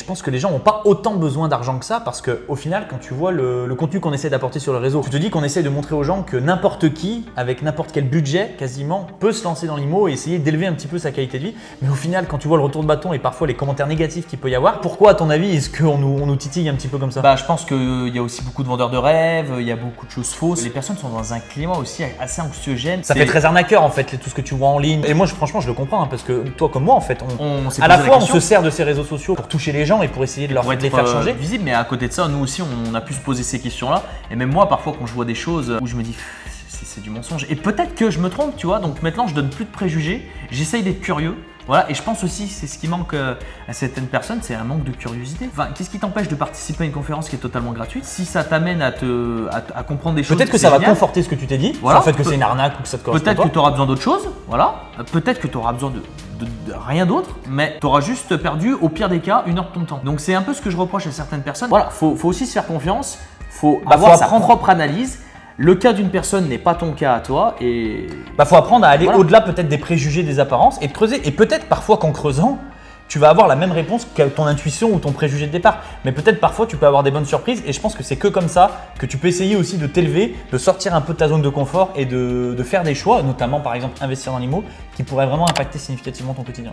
je pense que les gens n'ont pas autant besoin d'argent que ça parce qu'au final, quand tu vois le contenu qu'on essaie d'apporter sur le réseau, tu te dis qu'on essaie de montrer aux gens que n'importe qui, avec n'importe quel budget quasiment, peut se lancer dans l'IMO et essayer d'élever un petit peu sa qualité de vie. Mais au final, quand tu vois le retour de bâton et parfois les commentaires négatifs qu'il peut y avoir, pourquoi à ton avis est-ce qu'on nous titille un petit peu comme ça? Je pense qu'il y a aussi beaucoup de vendeurs de rêves, il y a beaucoup de choses fausses. Les personnes sont dans un climat aussi assez anxiogène. Ça fait très arnaqueur en fait, tout ce que tu vois en ligne. Et moi, franchement, je le comprends parce que toi comme moi, en fait, à la fois on se sert de ces réseaux sociaux pour toucher les gens et pour essayer de les faire changer. Visible, mais à côté de ça, nous aussi, on a pu se poser ces questions-là. Et même moi, parfois, quand je vois des choses où je me dis c'est du mensonge. Et peut-être que je me trompe, tu vois. Donc maintenant, je donne plus de préjugés. J'essaye d'être curieux. Voilà, et je pense aussi, c'est ce qui manque à certaines personnes, c'est un manque de curiosité. Enfin, qu'est-ce qui t'empêche de participer à une conférence qui est totalement gratuite? Si ça t'amène à comprendre des choses, peut-être que ça va conforter ce que tu t'es dit, voilà. En fait que c'est une arnaque ou que ça te correspond pas. Peut-être que tu auras besoin d'autre chose, voilà. Peut-être que tu auras besoin de rien d'autre, mais tu auras juste perdu, au pire des cas, 1 heure de ton temps. Donc c'est un peu ce que je reproche à certaines personnes. Voilà, faut aussi se faire confiance, faut avoir sa propre analyse. Le cas d'une personne n'est pas ton cas à toi et… faut apprendre à aller au-delà peut-être des préjugés, des apparences et de creuser. Et peut-être parfois qu'en creusant, tu vas avoir la même réponse que ton intuition ou ton préjugé de départ. Mais peut-être parfois tu peux avoir des bonnes surprises et je pense que c'est que comme ça que tu peux essayer aussi de t'élever, de sortir un peu de ta zone de confort et de faire des choix, notamment par exemple investir dans l'IMO, qui pourraient vraiment impacter significativement ton quotidien.